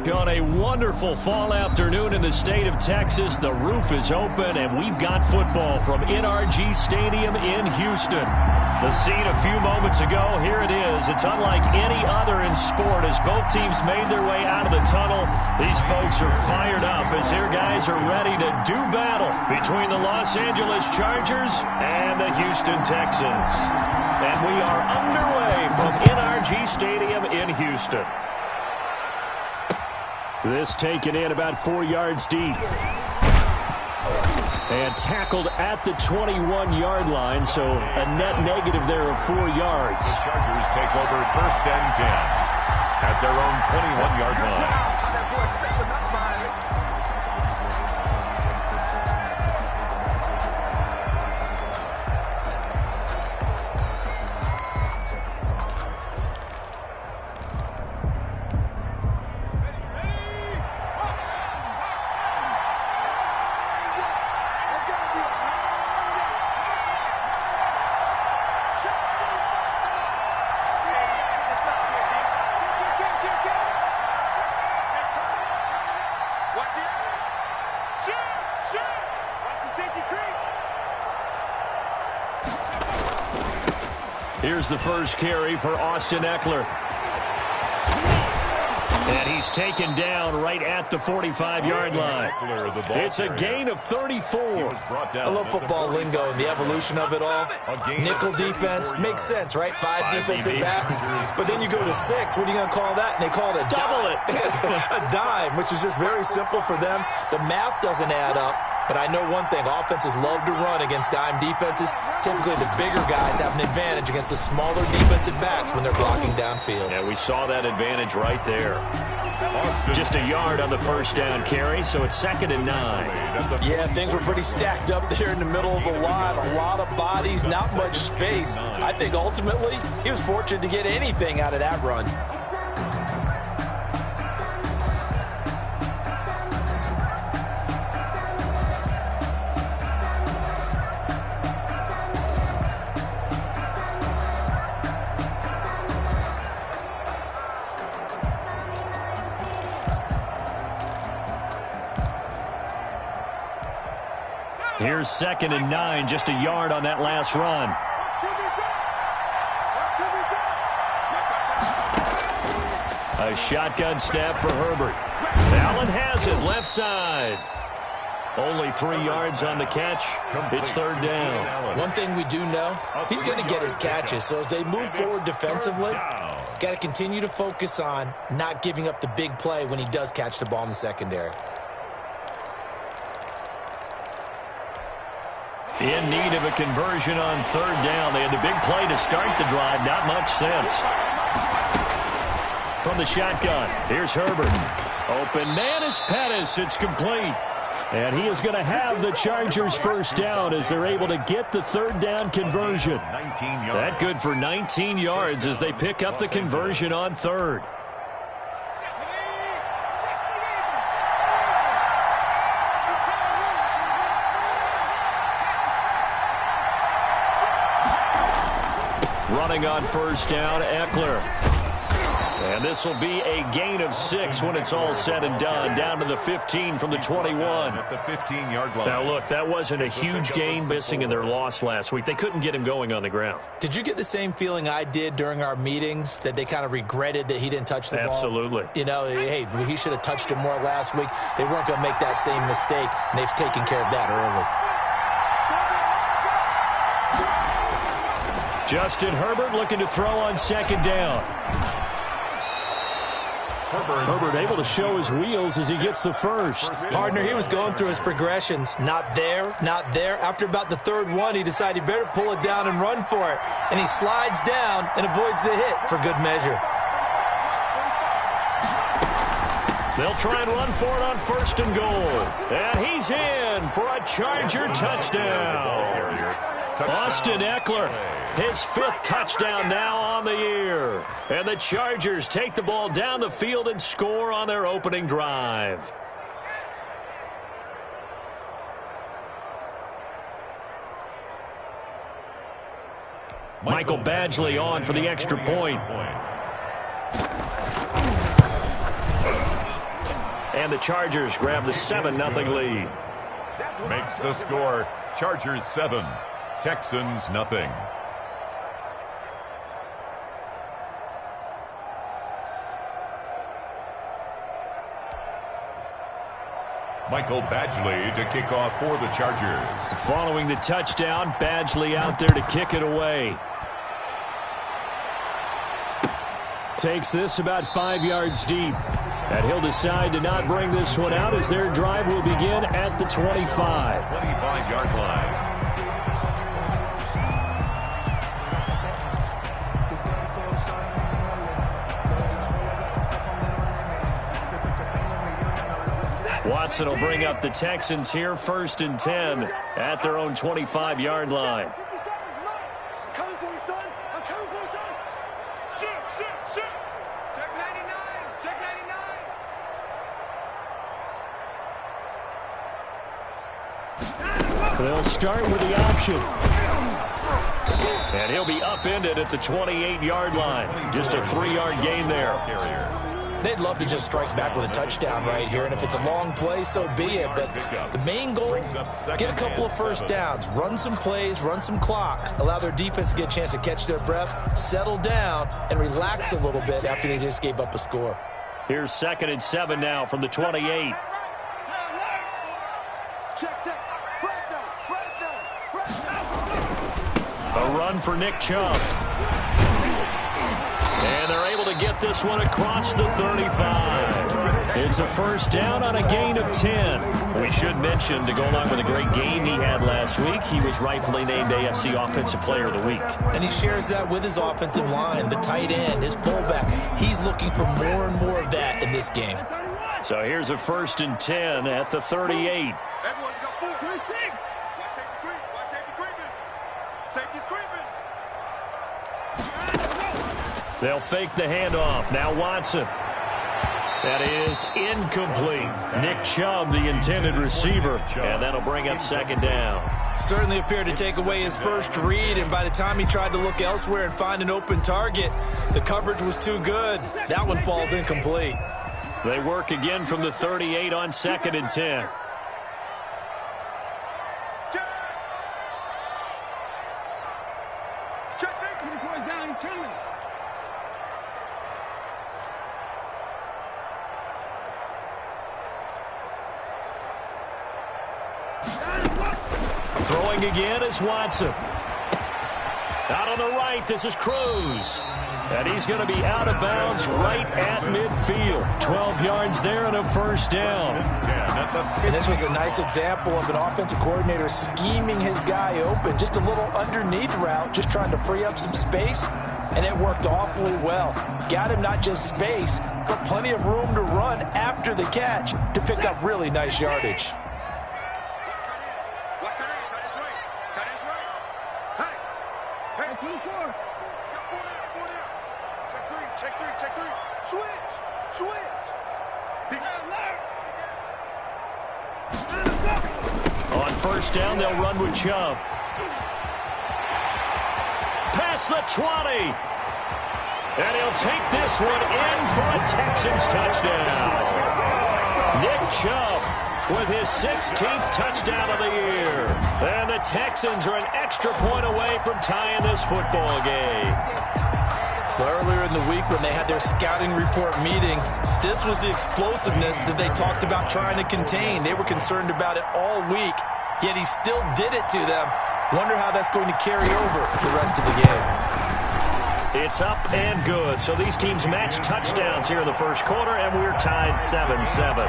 On a wonderful fall afternoon in the state of Texas, the roof is open, and we've got football from NRG Stadium in Houston. The scene a few moments ago, here it is. It's unlike any other in sport as both teams made their way out of the tunnel. These folks are fired up as their guys are ready to do battle between the Los Angeles Chargers and the Houston Texans. And we are underway from NRG Stadium in Houston. This taken in about 4 yards deep. And tackled at the 21-yard line, so a net negative there of 4 yards. The Chargers take over 1st and 10 at their own 21-yard line. Here's the first carry for Austin Eckler. And he's taken down right at the 45-yard line. It's a gain of 34. I love football lingo and the evolution of it all. Nickel defense makes sense, right? 5 defensive backs. But then you go to 6. What are you going to call that? And they call it a double dime. A dime, which is just very simple for them. The math doesn't add up. But I know one thing, offenses love to run against dime defenses. Typically, the bigger guys have an advantage against the smaller defensive backs when they're blocking downfield. Yeah, we saw that advantage right there. Just a yard on the first down carry, so it's 2nd and 9. Yeah, things were pretty stacked up there in the middle of the line. A lot of bodies, not much space. I think ultimately he was fortunate to get anything out of that run. Here's 2nd and 9, just a yard on that last run. A shotgun snap for Herbert. Allen has it, left side. Only 3 yards on the catch. It's 3rd down. One thing we do know, he's going to get his catches. So as they move forward defensively, got to continue to focus on not giving up the big play when he does catch the ball in the secondary. In need of a conversion on 3rd down. They had the big play to start the drive. Not much sense. From the shotgun, here's Herbert. Open man is Pettis. It's complete. And he is going to have the Chargers first down as they're able to get the 3rd down conversion. That good for 19 yards as they pick up the conversion on 3rd. Running on 1st down, Eckler. And this will be a gain of 6 when it's all said and done. Down to the 15 from the 21. At the 15-yard line. Now, look, that wasn't a huge gain missing in their loss last week. They couldn't get him going on the ground. Did you get the same feeling I did during our meetings, that they kind of regretted that he didn't touch the ball? Absolutely. You know, hey, he should have touched it more last week. They weren't going to make that same mistake, and they've taken care of that early. Justin Herbert looking to throw on 2nd down. Herbert able to show his wheels as he gets the first. Partner, he was going through his progressions. Not there, not there. After about the 3rd one, he decided he better pull it down and run for it. And he slides down and avoids the hit for good measure. They'll try and run for it on 1st and goal. And he's in for a Charger touchdown. Austin Eckler, his 5th touchdown now on the year. And the Chargers take the ball down the field and score on their opening drive. Michael Badgley on for the extra point. And the Chargers grab the 7-0 lead. Makes the score Chargers 7, Texans nothing. Michael Badgley to kick off for the Chargers. Following the touchdown, Badgley out there to kick it away. Takes this about 5 yards deep. And he'll decide to not bring this one out as their drive will begin at the 25. 25-yard line. Watson will bring up the Texans here, 1st and 10 at their own 25-yard line. They'll start with the option. And he'll be upended at the 28-yard line. Just a 3-yard gain there. They'd love to just strike back with a touchdown right here, and if it's a long play, so be it. But the main goal, get a couple of first downs, run some plays, run some clock, allow their defense to get a chance to catch their breath, settle down, and relax a little bit after they just gave up a score. Here's 2nd and 7 now from the 28. A run for Nick Chubb. And they're able to get this one across the 35. It's a first down on a gain of 10. We should mention, to go along with a great game he had last week, he was rightfully named AFC Offensive Player of the Week. And he shares that with his offensive line, the tight end, his fullback. He's looking for more and more of that in this game. So here's a 1st and 10 at the 38. They'll fake the handoff. Now Watson. That is incomplete. Nick Chubb, the intended receiver, and that'll bring up 2nd down. Certainly appeared to take away his first read, and by the time he tried to look elsewhere and find an open target, the coverage was too good. That one falls incomplete. They work again from the 38 on 2nd and 10. Throwing again is Watson. Out on the right, this is Cruz. And he's going to be out of bounds right at midfield. 12 yards there and a first down. And this was a nice example of an offensive coordinator scheming his guy open. Just a little underneath route, just trying to free up some space. And it worked awfully well. Got him not just space, but plenty of room to run after the catch to pick up really nice yardage. On first down, they'll run with Chubb. Past the 20. And he'll take this one in for a Texans touchdown. Nick Chubb with his 16th touchdown of the year. And the Texans are an extra point away from tying this football game. Well, earlier in the week when they had their scouting report meeting, this was the explosiveness that they talked about trying to contain. They were concerned about it all week, yet he still did it to them. Wonder how that's going to carry over the rest of the game. It's up and good. So these teams match touchdowns here in the first quarter, and we're tied 7-7.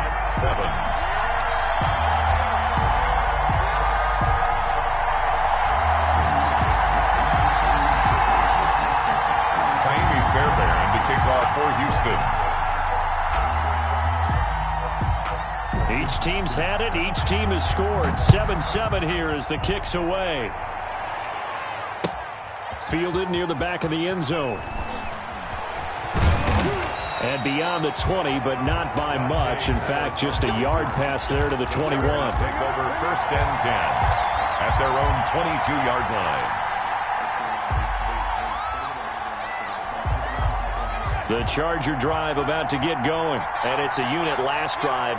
For Houston. Each team's had it. Each team has scored. 7-7 here as the kick's away. Fielded near the back of the end zone. And beyond the 20, but not by much. In fact, just a yard pass there to the 21. Take over 1st and 10 at their own 22-yard line. The Charger drive about to get going. And it's a unit last drive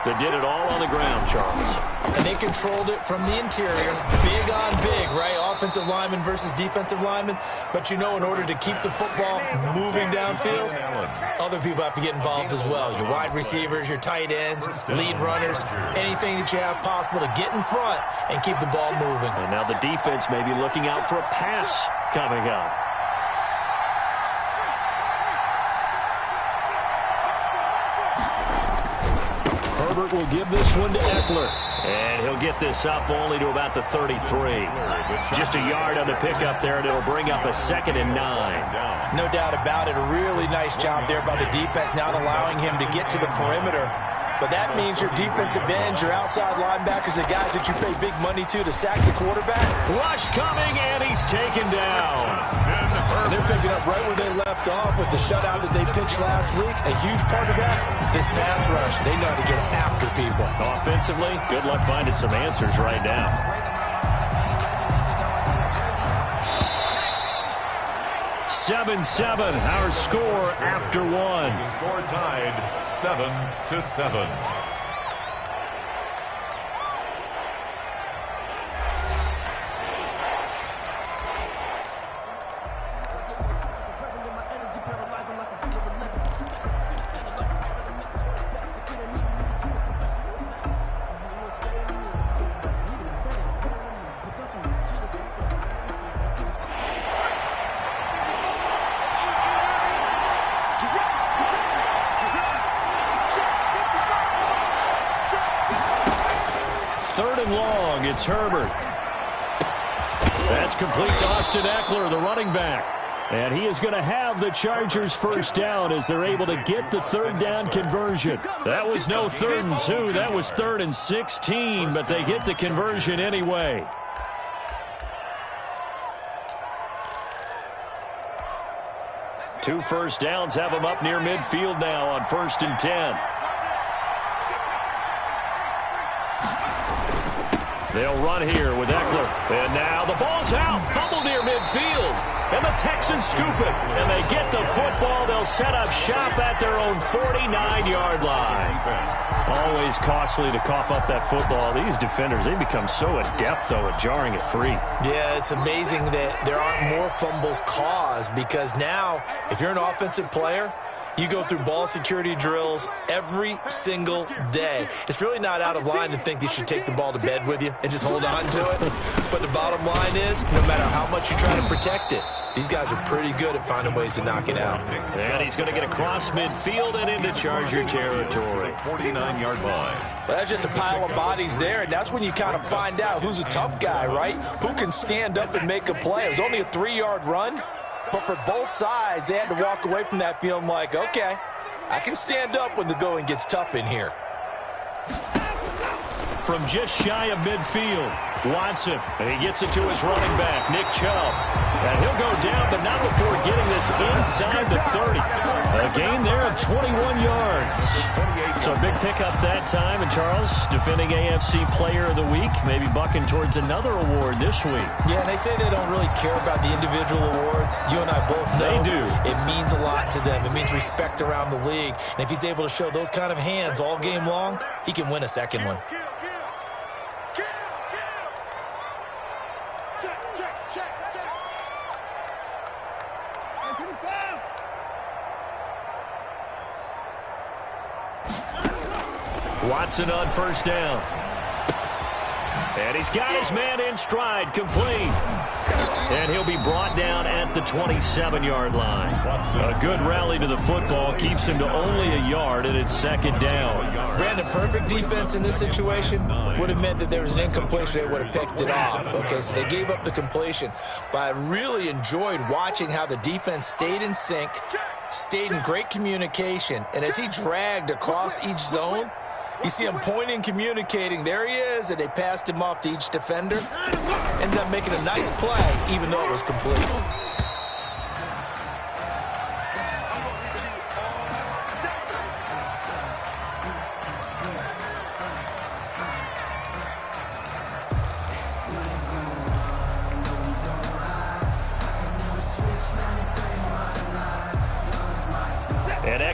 that did it all on the ground, Charles. And they controlled it from the interior. Big on big, right? Offensive lineman versus defensive lineman. But, you know, in order to keep the football moving downfield, other people have to get involved as well. Your wide receivers, your tight ends, lead runners, anything that you have possible to get in front and keep the ball moving. And now the defense may be looking out for a pass coming up. Herbert will give this one to Eckler. And he'll get this up only to about the 33. Just a yard on the pickup there, and it'll bring up a 2nd and 9. No doubt about it. A really nice job there by the defense, not allowing him to get to the perimeter. But that means your defensive ends, your outside linebackers, the guys that you pay big money to sack the quarterback. Rush coming, and he's taken down. And they're picking up right where they left off with the shutout that they pitched last week. A huge part of that, this pass rush. They know how to get after people. Offensively, good luck finding some answers right now. Seven, our score after one. The score tied 7-7. It's Herbert. That's complete to Austin Eckler, the running back. And he is going to have the Chargers first down as they're able to get the 3rd down conversion. That was no 3rd and 2. That was 3rd and 16, but they get the conversion anyway. Two first downs have them up near midfield now on 1st and 10. They'll run here with Eckler. And now the ball's out. Fumble near midfield. And the Texans scoop it. And they get the football. They'll set up shop at their own 49-yard line. Always costly to cough up that football. These defenders, they become so adept, though, at jarring it free. Yeah, it's amazing that there aren't more fumbles caused because now, if you're an offensive player, you go through ball security drills every single day. It's really not out of line to think you should take the ball to bed with you and just hold on to it. But the bottom line is, no matter how much you try to protect it, these guys are pretty good at finding ways to knock it out. And he's going to get across midfield and into Charger territory. 49-yard line. Well, that's just a pile of bodies there, and that's when you kind of find out who's a tough guy, right? Who can stand up and make a play. It was only a 3-yard run. But for both sides, they had to walk away from that feeling like, okay, I can stand up when the going gets tough in here. From just shy of midfield, Watson, and he gets it to his running back, Nick Chubb. And he'll go down, but not before getting this inside the 30. A gain there of 21 yards. So a big pickup that time. And Charles, defending AFC Player of the Week, maybe bucking towards another award this week. Yeah, and they say they don't really care about the individual awards. You and I both know they do. It means a lot to them. It means respect around the league. And if he's able to show those kind of hands all game long, he can win a second one. Watson on first down. And he's got his man in stride, complete. And he'll be brought down at the 27-yard line. A good rally to the football keeps him to only a yard, and it's 2nd down. Brandon, perfect defense in this situation would have meant that there was an incompletion. They would have picked it off. Okay, so they gave up the completion. But I really enjoyed watching how the defense stayed in sync, stayed in great communication, and as he dragged across each zone, you see him pointing, communicating. There he is, and they passed him off to each defender. Ended up making a nice play, even though it was complete.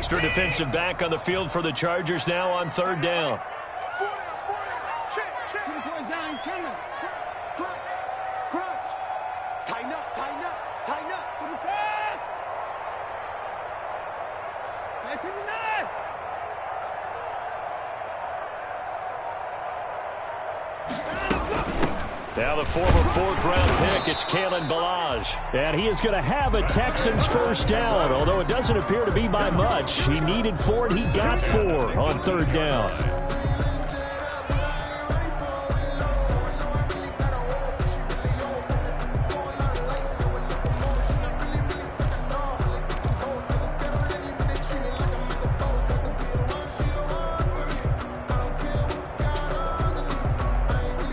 extra defensive back on the field for the Chargers now on third down. Now the former fourth-round pick, it's Kalen Ballage. And he is going to have a Texans first down, although it doesn't appear to be by much. He needed 4, and he got 4 on third down.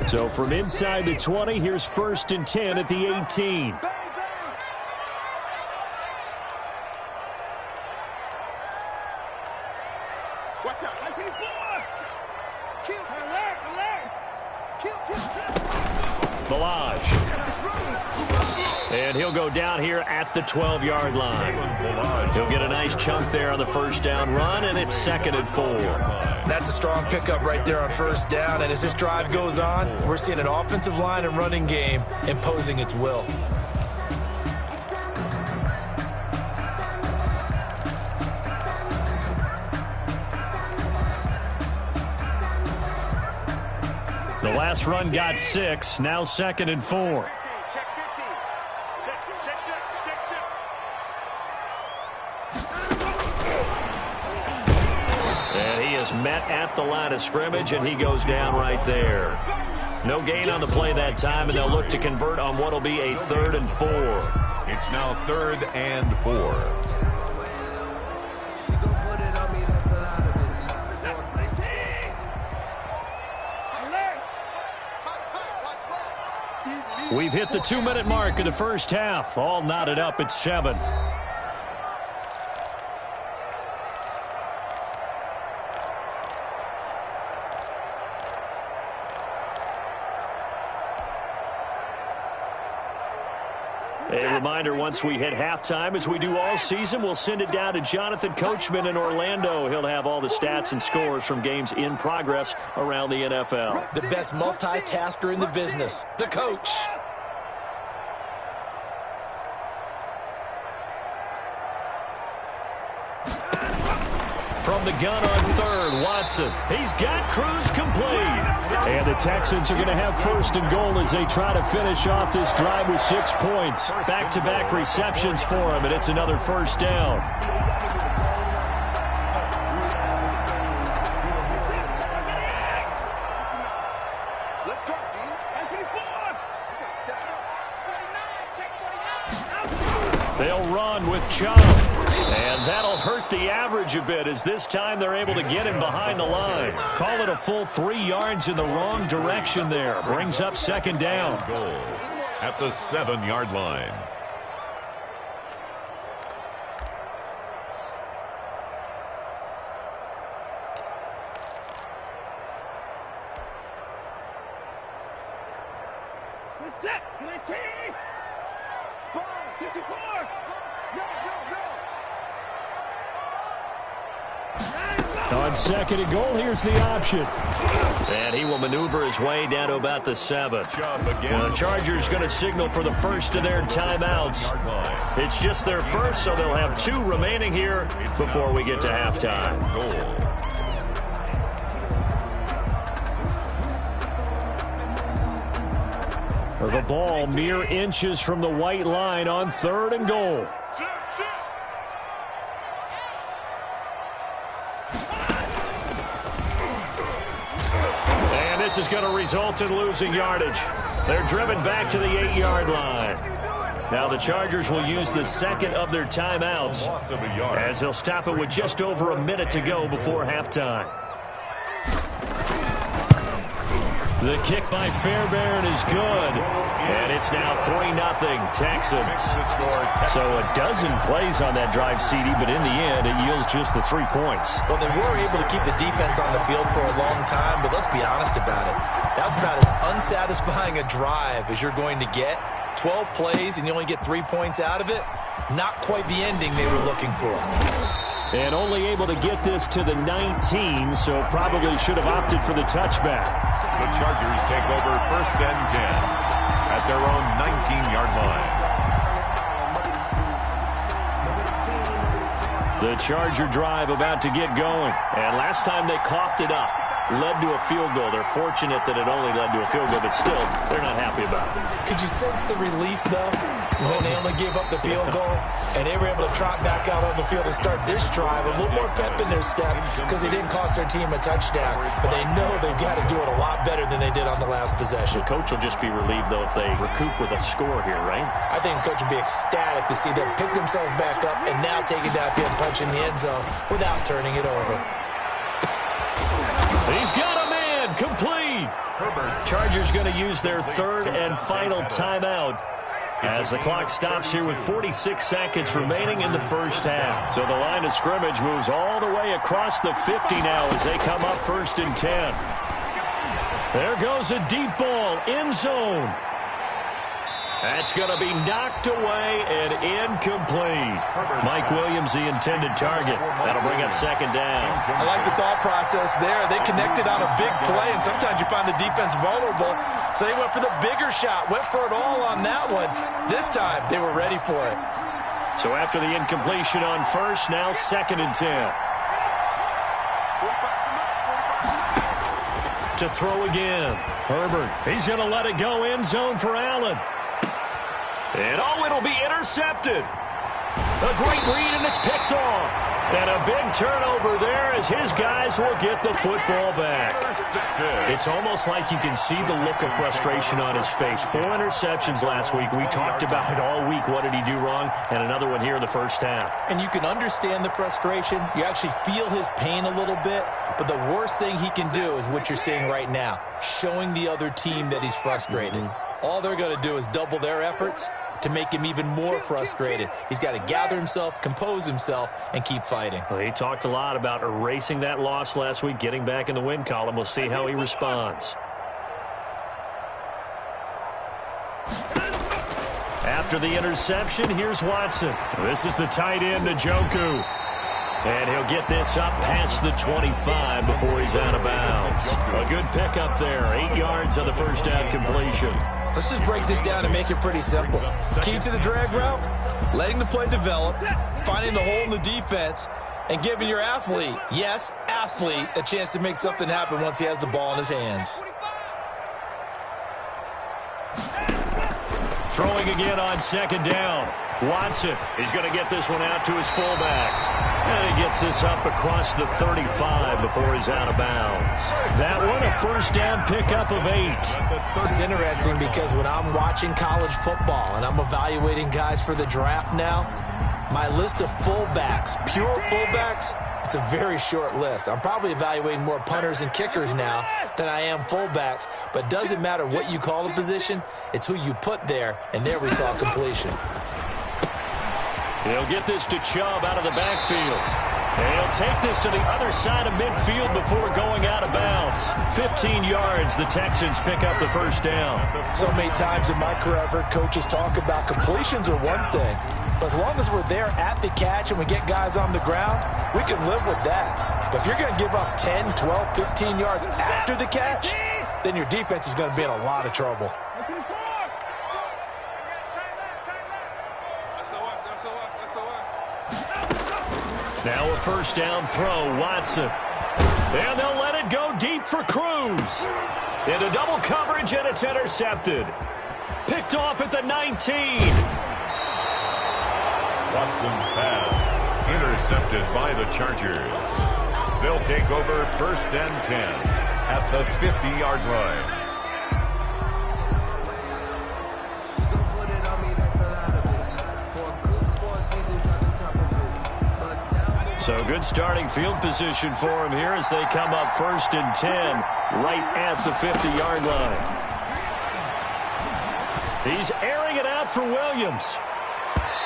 So from inside the 20, here's 1st and 10 at the 18. Ballage. And he'll go down here at the 12-yard line. He'll get a nice chunk there on the first down run, and it's 2nd and 4. That's a strong pickup right there on first down, and as this drive goes on, we're seeing an offensive line and running game imposing its will. The last run got 6, now 2nd and 4. Met at the line of scrimmage, and he goes down right there. No gain on the play that time, and they'll look to convert on what will be a 3rd and 4. It's now 3rd and 4. We've hit the 2-minute mark of the first half. All knotted up at 7. A reminder, once we hit halftime, as we do all season, we'll send it down to Jonathan Coachman in Orlando. He'll have all the stats and scores from games in progress around the NFL. The best multitasker in the business, the coach. From the gun on 3rd, Watson. He's got Cruz complete. And the Texans are going to have 1st and goal as they try to finish off this drive with 6 points. Back-to-back receptions for him, and it's another first down. They'll run with Chubb. And that'll hurt the average a bit, as this time they're able to get him behind the line. Call it a full 3 yards in the wrong direction there. Brings up 2nd down. Goal at the 7-yard line. Can I take? Spawn, 54. On 2nd and goal, here's the option. And he will maneuver his way down to about the 7. Well, the Chargers going to signal for the first of their timeouts. It's just their first, so they'll have 2 remaining here before we get to halftime. The ball mere inches from the white line on 3rd and goal. This is going to result in losing yardage. They're driven back to the 8-yard line. Now the Chargers will use the 2nd of their timeouts as they'll stop it with just over a minute to go before halftime. The kick by Fairbairn is good. And it's now 3-0 Texans. So a dozen plays on that drive, CD, but in the end, it yields just the 3 points. Well, they were able to keep the defense on the field for a long time, but let's be honest about it. That was about as unsatisfying a drive as you're going to get. 12 plays and you only get 3 points out of it. Not quite the ending they were looking for. And only able to get this to the 19, so probably should have opted for the touchback. The Chargers take over 1st and 10 at their own 19-yard line. The Charger drive about to get going. And last time they coughed it up, led to a field goal. They're fortunate that it only led to a field goal, but still, they're not happy about it. Could you sense the relief, though, when they only gave up the field goal and they were able to trot back out on the field and start this drive? A little more pep in their step because they didn't cost their team a touchdown, but they know they've got to do it a lot better than they did on the last possession. The coach will just be relieved, though, if they recoup with a score here, right? I think the coach will be ecstatic to see them pick themselves back up and now take it downfield, punch in the end zone without turning it over. He's got a man, complete. Chargers going to use their 3rd and final timeout as the clock stops here with 46 seconds remaining in the first half. So the line of scrimmage moves all the way across the 50 now as they come up 1st and 10. There goes a deep ball, end zone. That's going to be knocked away and incomplete. Mike Williams, the intended target. That'll bring up 2nd down. I like the thought process there. They connected on a big play, and sometimes you find the defense vulnerable. So they went for the bigger shot, went for it all on that one. This time, they were ready for it. So after the incompletion on 1st, now 2nd and 10. To throw again. Herbert, he's going to let it go end zone for Allen. And it'll be intercepted. A great read, and it's picked off. And a big turnover there as his guys will get the football back. It's almost like you can see the look of frustration on his face. 4 interceptions last week. We talked about it all week. What did he do wrong? And another one here in the first half. And you can understand the frustration. You actually feel his pain a little bit. But the worst thing he can do is what you're seeing right now, showing the other team that he's frustrated. All they're going to do is double their efforts to make him even more frustrated. He's got to gather himself, compose himself, and keep fighting. Well, he talked a lot about erasing that loss last week, getting back in the win column. We'll see how he responds. After the interception, here's Watson. This is the tight end, Njoku. And he'll get this up past the 25 before he's out of bounds. A good pickup there. 8 yards on the first down completion. Let's just break this down and make it pretty simple. Key to the drag route, letting the play develop, finding the hole in the defense, and giving your athlete, yes, athlete, a chance to make something happen once he has the ball in his hands. Throwing again on 2nd down. Watson, he's going to get this one out to his fullback. And he gets this up across the 35 before he's out of bounds. That one, a first down pickup of 8. It's interesting because when I'm watching college football and I'm evaluating guys for the draft now, my list of fullbacks, pure fullbacks, it's a very short list. I'm probably evaluating more punters and kickers now than I am fullbacks, but it doesn't matter what you call the position, it's who you put there, and there we saw completion. He'll get this to Chubb out of the backfield. And he'll take this to the other side of midfield before going out of bounds. 15 yards, the Texans pick up the first down. So many times in my career, I've heard coaches talk about completions are one thing. But as long as we're there at the catch and we get guys on the ground, we can live with that. But if you're going to give up 10, 12, 15 yards after the catch, then your defense is going to be in a lot of trouble. Now a first down throw, Watson. And they'll let it go deep for Cruz. Into double coverage, and it's intercepted. Picked off at the 19. Watson's pass intercepted by the Chargers. They'll take over 1st and 10 at the 50-yard line. So good starting field position for him here as they come up 1st and 10 right at the 50-yard line. He's airing it out for Williams.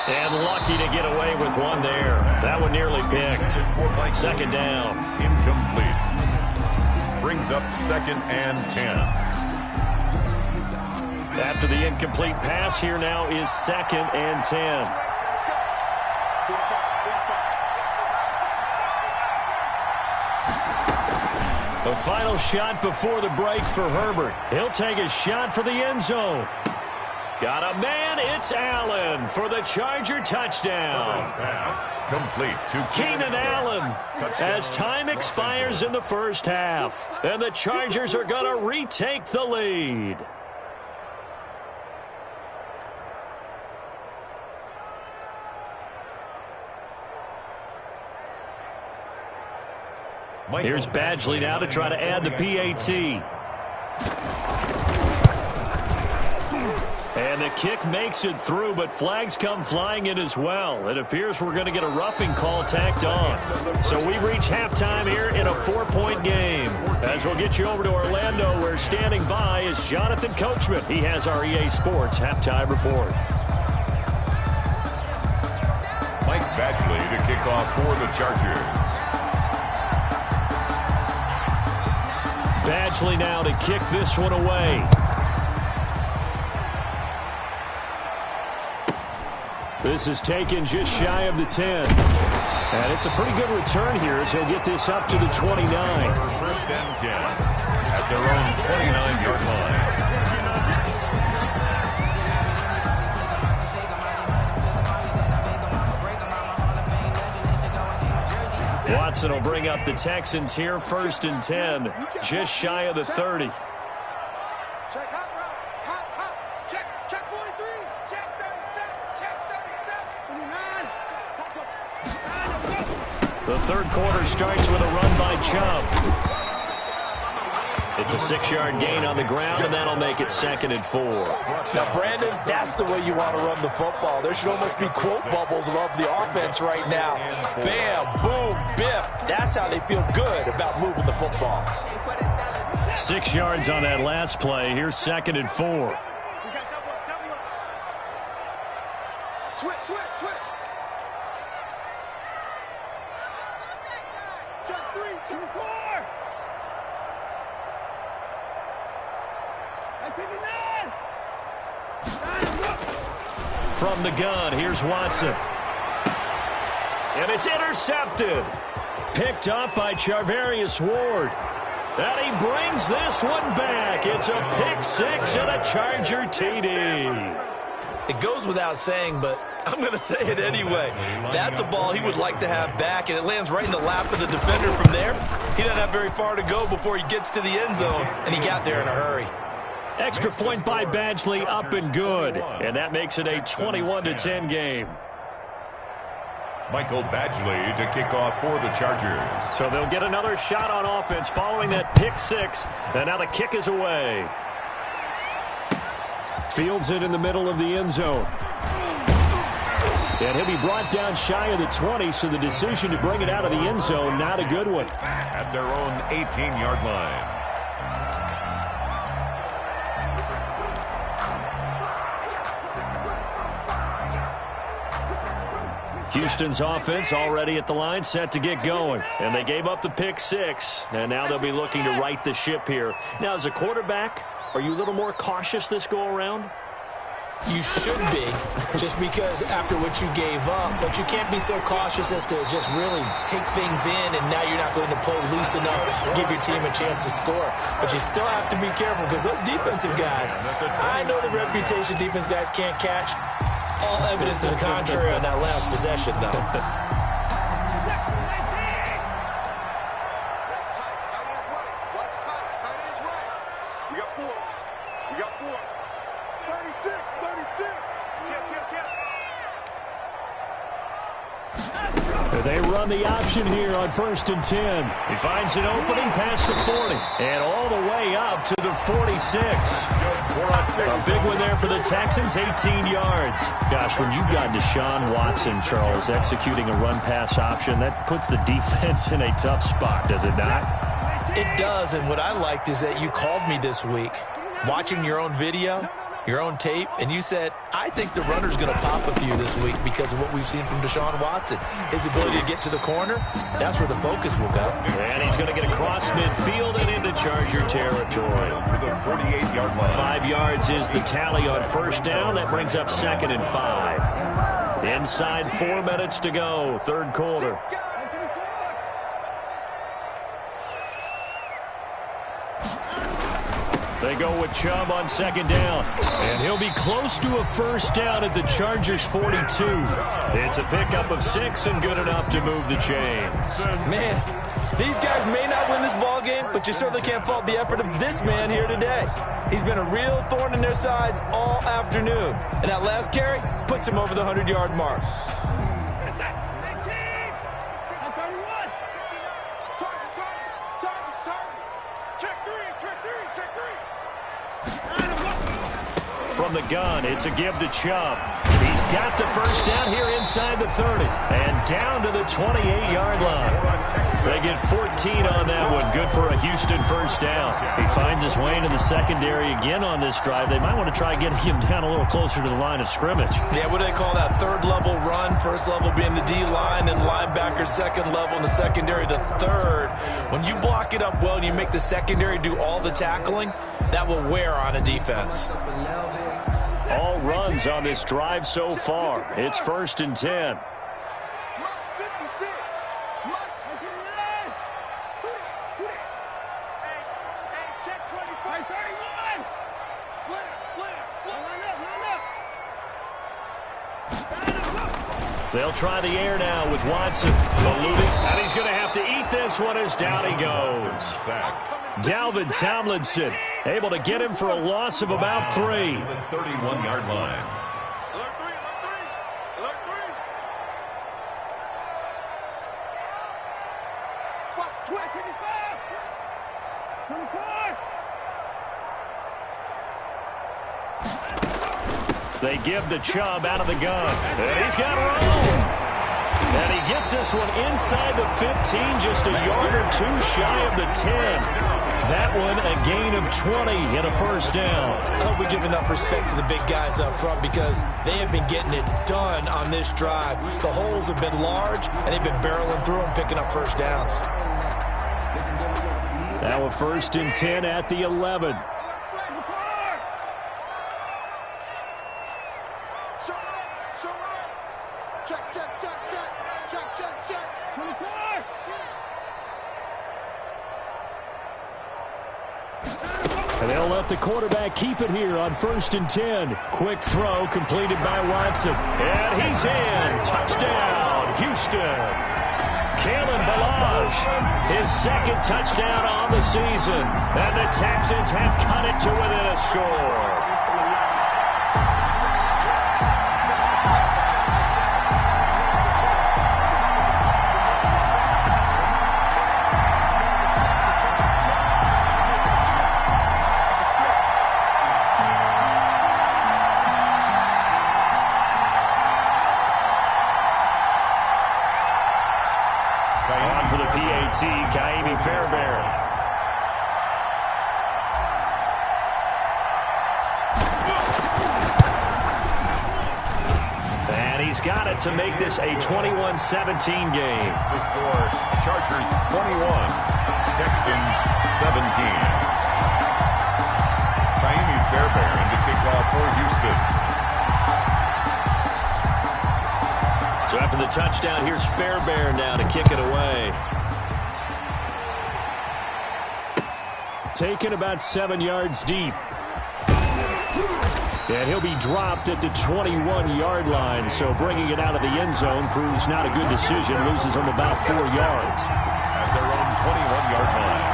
And lucky to get away with one there. That one nearly picked. 2nd down. Incomplete. Brings up 2nd and 10. After the incomplete pass, here now is 2nd and 10. The final shot before the break for Herbert. He'll take a shot for the end zone. Got a man, it's Allen for the Charger touchdown. Pass complete to Keenan Allen as time expires in the first half. And the Chargers are going to retake the lead. Here's Badgley now to try to add the PAT. And the kick makes it through, but flags come flying in as well. It appears we're going to get a roughing call tacked on. So we've reached halftime here in a 4-point game. As we'll get you over to Orlando, where standing by is Jonathan Coachman. He has our EA Sports halftime report. Mike Badgley to kick off for the Chargers. Badgley now to kick this one away. This is taken just shy of the 10. And it's a pretty good return here as he'll get this up to the 29. First and 10 at their own 29-yard line. Watson will bring up the Texans here, first and 10, just shy of the 30. Check hot route. Check 43. Check 37. Check 37. 39. The third quarter starts with a run by Chubb. It's a 6-yard gain on the ground, and that'll make it 2nd and 4. Now, Brandon, that's the way you want to run the football. There should almost be quote bubbles above the offense right now. Bam, boom, biff. That's how they feel good about moving the football. 6 yards on that last play. Here's 2nd and 4. We got double up. Switch. Check 3, check 4. From the gun, here's Watson. And it's intercepted. Picked up by Charvarius Ward. And he brings this one back. It's a pick 6 and a Charger TD. It goes without saying, but I'm going to say it anyway. That's a ball he would like to have back, and it lands right in the lap of the defender from there. He doesn't have very far to go before he gets to the end zone, and he got there in a hurry. Extra point by Badgley, up and good. And that makes it a 21-10 game. Michael Badgley to kick off for the Chargers. So they'll get another shot on offense following that pick 6. And now the kick is away. Fields it in the middle of the end zone. And he'll be brought down shy of the 20, so the decision to bring it out of the end zone, not a good one. At their own 18-yard line. Houston's offense already at the line, set to get going. And they gave up the pick 6, and now they'll be looking to right the ship here. Now, as a quarterback, are you a little more cautious this go-around? You should be, just because after what you gave up, but you can't be so cautious as to just really take things in, and now you're not going to play loose enough to give your team a chance to score. But you still have to be careful, because those defensive guys, I know the reputation defense guys can't catch. All evidence to the contrary on that last possession, though. We got 4. 36. They run the option here on 1st and 10. He finds an opening past the 40 and all the way up to the 46. A big one there for the Texans, 18 yards. Gosh, when you've got Deshaun Watson, Charles, executing a run-pass option, that puts the defense in a tough spot, does it not? It does, and what I liked is that you called me this week, watching your own video, your own tape, and you said, I think the runner's going to pop a few this week because of what we've seen from Deshaun Watson. His ability to get to the corner, that's where the focus will go. And he's going to get across midfield and into Charger territory. To the 48-yard line. 5 yards is the tally on 1st down. That brings up 2nd and 5. Inside 4 minutes to go, 3rd quarter. They go with Chubb on second down. And he'll be close to a first down at the Chargers' 42. It's a pickup of 6 and good enough to move the chains. Man, these guys may not win this ball game, but you certainly can't fault the effort of this man here today. He's been a real thorn in their sides all afternoon. And that last carry puts him over the 100-yard mark. From the gun, it's a give to Chubb. He's got the first down here inside the 30 and down to the 28-yard line. They get 14 on that one. Good for a Houston first down. He finds his way into the secondary again on this drive. They might want to try getting him down a little closer to the line of scrimmage. Yeah, what do they call that? Third level run. First level being the D-line and linebacker. Second level in the secondary, the third. When you block it up well and you make the secondary do all the tackling, that will wear on a defense. All runs on this drive so far. It's 1st and 10. They'll try the air now with Watson. Eluding, and he's going to have to eat this one as down he goes. Dalvin Tomlinson able to get him for a loss of about 3. 31-yard line. They give the Chubb out of the gun. And he's got room. And he gets this one inside the 15, just a yard or 2 shy of the 10. That one a gain of 20 and a first down. I hope we give enough respect to the big guys up front because they have been getting it done on this drive. The holes have been large, and they've been barreling through them, picking up first downs. Now a 1st and 10 at the 11. And they'll let the quarterback keep it here on 1st and 10. Quick throw completed by Watson. And he's in. Touchdown, Houston. Kalen Ballage, his 2nd touchdown on the season. And the Texans have cut it to within a score. Kaimi Fairbairn. And he's got it to make this a 21-17 game. The score, Chargers 21, Texans 17. Kaimi Fairbairn to kick off for Houston. So after the touchdown, here's Fairbairn now to kick it away. Taken about 7 yards deep. And he'll be dropped at the 21-yard line, so bringing it out of the end zone proves not a good decision. Loses him about 4 yards. At their own 21-yard line.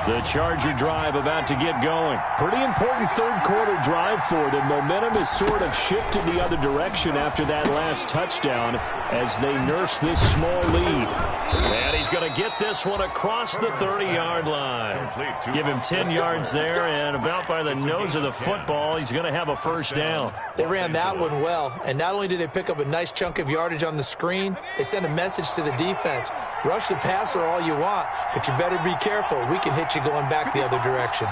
The Charger drive about to get going. Pretty important third-quarter drive for them. Momentum has sort of shifted the other direction after that last touchdown as they nurse this small lead. And he's going to get this one across the 30-yard line. Give him 10 yards there, and about by the nose of the football, he's going to have a first down. They ran that one well, and not only did they pick up a nice chunk of yardage on the screen, they sent a message to the defense. Rush the passer all you want, but you better be careful. We can hit you going back the other direction.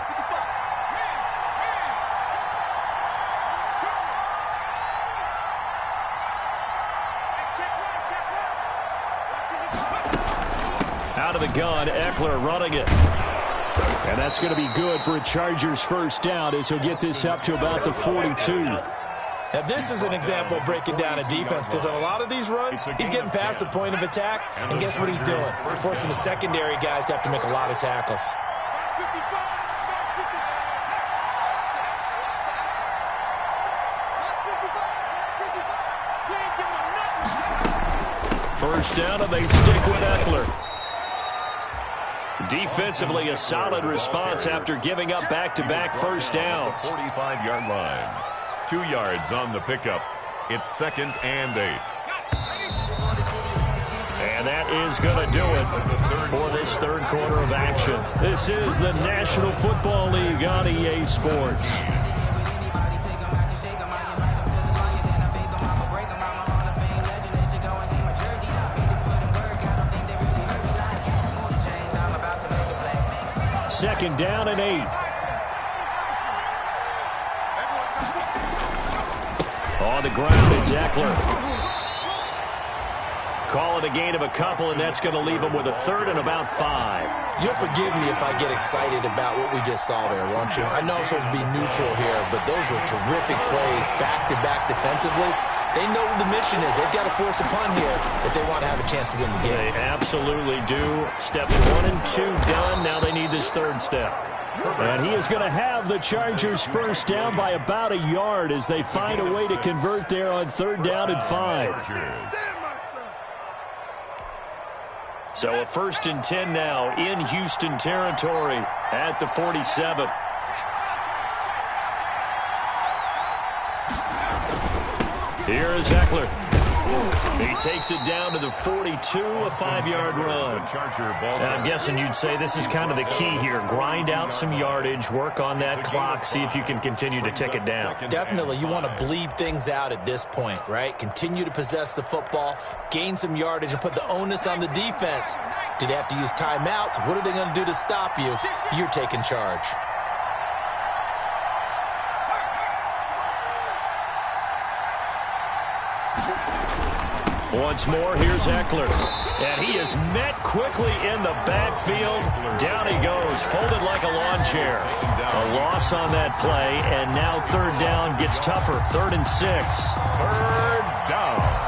Out of the gun, Eckler running it. And that's going to be good for a Chargers first down as he'll get this up to about the 42. Now, this is an example of breaking down a defense because on a lot of these runs, he's getting past the point of attack, and guess what he's doing? Forcing the secondary guys to have to make a lot of tackles. First down, and they stick with Eckler. Defensively, a solid response after giving up back-to-back first downs. 45-yard line. 2 yards on the pickup. It's 2nd and 8. And that is going to do it for this third quarter of action. This is the National Football League on EA Sports. Second down and 8. On the ground, it's Eckler. Call it a gain of a couple, and that's going to leave him with a third and about 5. You'll forgive me if I get excited about what we just saw there, won't you? I know I'm supposed to be neutral here, but those were terrific plays back-to-back defensively. They know what the mission is. They've got to force a punt here if they want to have a chance to win the game. They absolutely do. Steps 1 and 2 done. Now they need this third step. And he is going to have the Chargers first down by about a yard as they find a way to convert there on 3rd down and 5. So a 1st and 10 now in Houston territory at the 47. Here is Eckler. He takes it down to the 42, a 5-yard run. And I'm guessing you'd say this is kind of the key here. Grind out some yardage, work on that clock, see if you can continue to tick it down. Definitely. You want to bleed things out at this point, right? Continue to possess the football, gain some yardage, and put the onus on the defense. Do they have to use timeouts? What are they going to do to stop you? You're taking charge. Once more, here's Eckler. And he is met quickly in the backfield. Down he goes, folded like a lawn chair. A loss on that play, and now 3rd down gets tougher. 3rd and 6. 3rd down.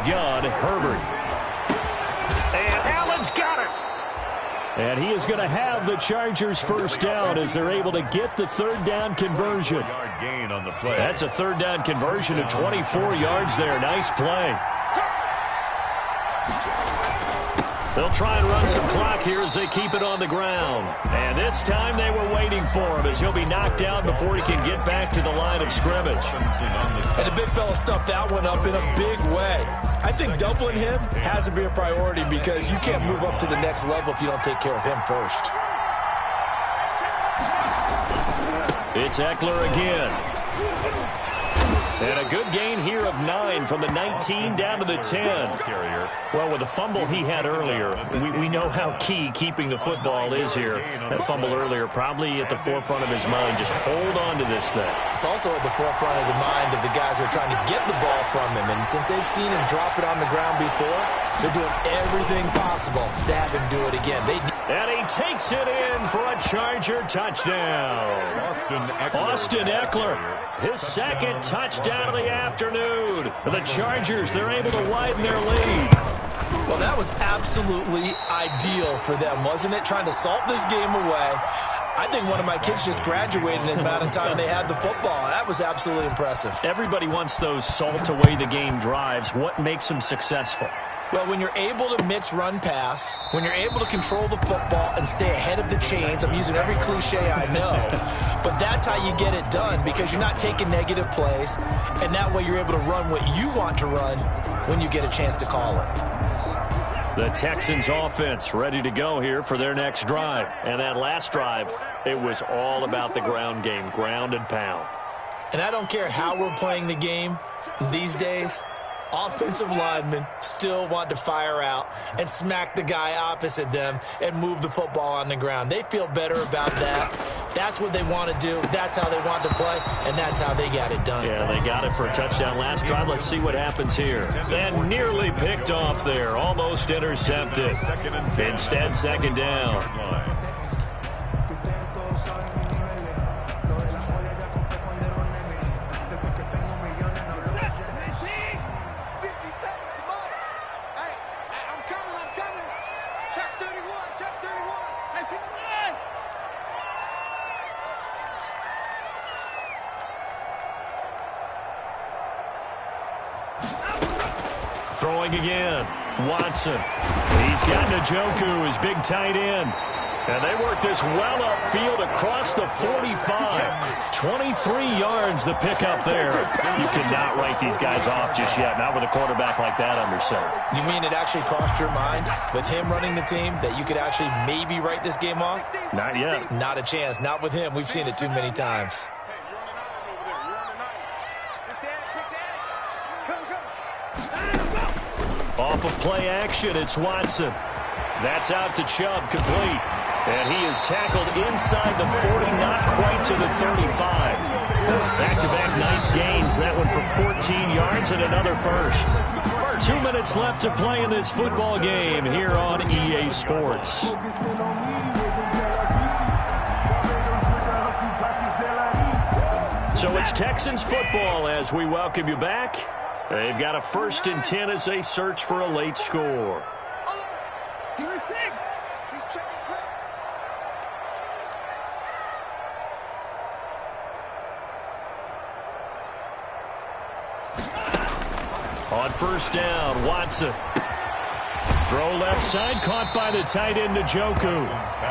Gun, Herbert. And Allen's got it. And he is going to have the Chargers first down as they're able to get the 3rd down conversion. Gain on the play. That's a 3rd down conversion of 24 yards there. Nice play. They'll try and run some clock here as they keep it on the ground. And this time they were waiting for him as he'll be knocked down before he can get back to the line of scrimmage. And the big fella stuffed that one up in a big way. I think doubling him has to be a priority because you can't move up to the next level if you don't take care of him first. It's Eckler again. And a good gain here of 9 from the 19 down to the 10. Well, with the fumble he had earlier, we know how key keeping the football is here. That fumble earlier probably at the forefront of his mind. Just hold on to this thing. It's also at the forefront of the mind of the guys who are trying to get the ball from him. And since they've seen him drop it on the ground before, they're doing everything possible to have him do it again. And he takes it in for a Charger touchdown. Austin Eckler, his 2nd touchdown of the afternoon. The Chargers, they're able to widen their lead. Well, that was absolutely ideal for them, wasn't it? Trying to salt this game away. I think one of my kids just graduated in the amount of time they had the football. That was absolutely impressive. Everybody wants those salt away the game drives. What makes them successful? Well, when you're able to mix run-pass, when you're able to control the football and stay ahead of the chains, I'm using every cliche I know, but that's how you get it done because you're not taking negative plays, and that way you're able to run what you want to run when you get a chance to call it. The Texans offense ready to go here for their next drive. And that last drive, it was all about the ground game, ground and pound. And I don't care how we're playing the game these days, offensive linemen still want to fire out and smack the guy opposite them and move the football on the ground. They feel better about that. That's what they want to do. That's how they want to play, and that's how they got it done. Yeah, they got it for a touchdown last drive. Let's see what happens here. And nearly picked off there. Almost intercepted. Instead, second down. Throwing again. Watson. He's got Njoku, his big tight end. And they work this well upfield across the 45. 23 yards the pickup there. You cannot write these guys off just yet. Not with a quarterback like that under center. You mean it actually crossed your mind with him running the team that you could actually maybe write this game off? Not yet. Not a chance. Not with him. We've seen it too many times. Off of play action, it's Watson. That's out to Chubb, complete. And he is tackled inside the 40, not quite to the 35. Back-to-back nice gains. That one for 14 yards and another first. 2 minutes left to play in this football game here on EA Sports. So it's Texans football as we welcome you back. They've got a 1st and 10 as they search for a late score. On 1st down, Watson. Throw left side, caught by the tight end Njoku.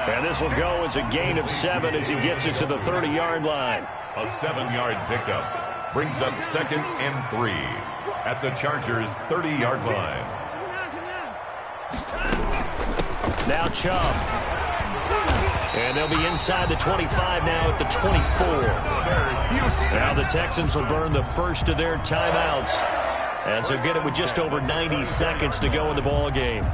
And this will go as a gain of 7 as he gets it to the 30-yard line. A 7-yard pickup brings up 2nd and 3 at the Chargers' 30-yard line. Now Chubb. And they'll be inside the 25 now at the 24. Now the Texans will burn the first of their timeouts as they'll get it with just over 90 seconds to go in the ball game.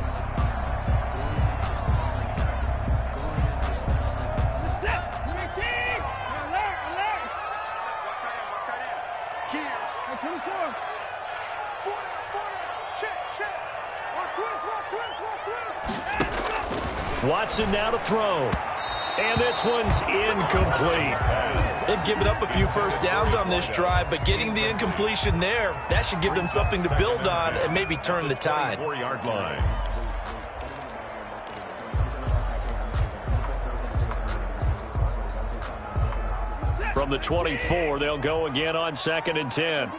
Watson now to throw. And this one's incomplete. They've given up a few first downs on this drive, but getting the incompletion there, that should give them something to build on and maybe turn the tide. 4-yard line. From the 24, they'll go again on 2nd and 10.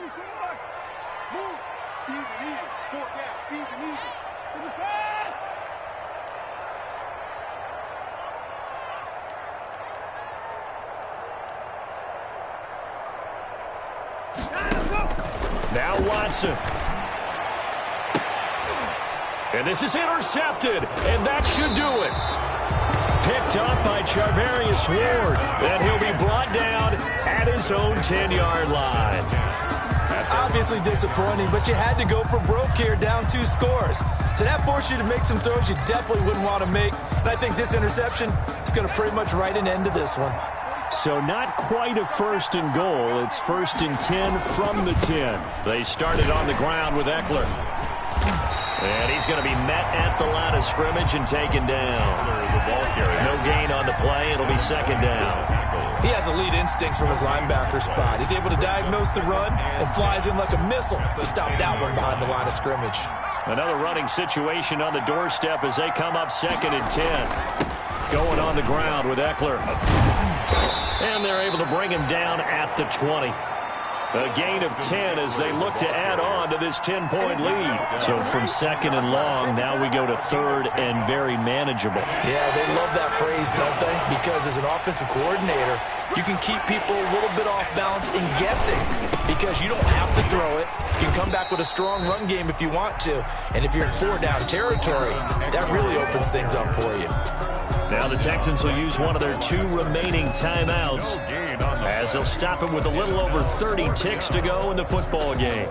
Now Watson. And this is intercepted, and that should do it. Picked up by Charvarius Ward. And he'll be brought down at his own 10-yard line. Obviously disappointing, but you had to go for broke here, down 2 scores. So that forced you to make some throws you definitely wouldn't want to make. And I think this interception is going to pretty much write an end to this one. So not quite a 1st and goal. It's 1st and 10 from the 10. They started on the ground with Eckler. And he's going to be met at the line of scrimmage and taken down. No gain on the play. It'll be 2nd down. He has elite instincts from his linebacker spot. He's able to diagnose the run and flies in like a missile to stop that one behind the line of scrimmage. Another running situation on the doorstep as they come up 2nd and 10. Going on the ground with Eckler. And they're able to bring him down at the 20. A gain of 10 as they look to add on to this 10-point lead. So from 2nd and long, now we go to 3rd and very manageable. Yeah, they love that phrase, don't they? Because as an offensive coordinator, you can keep people a little bit off balance in guessing because you don't have to throw it. You can come back with a strong run game if you want to. And if you're in 4-down territory, that really opens things up for you. Now the Texans will use one of their 2 remaining timeouts as they'll stop it with a little over 30 ticks to go in the football game.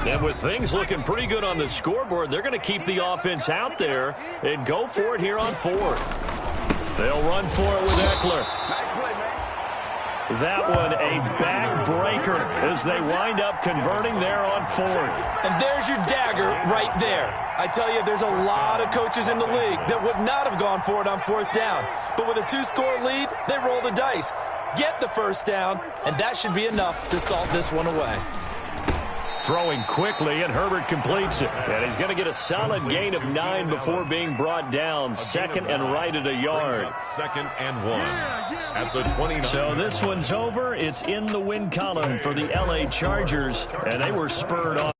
And with things looking pretty good on the scoreboard, they're going to keep the offense out there and go for it here on 4th. They'll run for it with Eckler. That one a backbreaker as they wind up converting there on 4th. And there's your dagger right there. I tell you, there's a lot of coaches in the league that would not have gone for it on 4th down. But with a 2-score lead, they roll the dice, get the first down, and that should be enough to salt this one away. Throwing quickly, and Herbert completes it. And he's going to get a solid gain of 9 before being brought down. Second and right at a yard. 2nd and 1 at the 29. So this one's over. It's in the win column for the LA Chargers, and they were spurred on.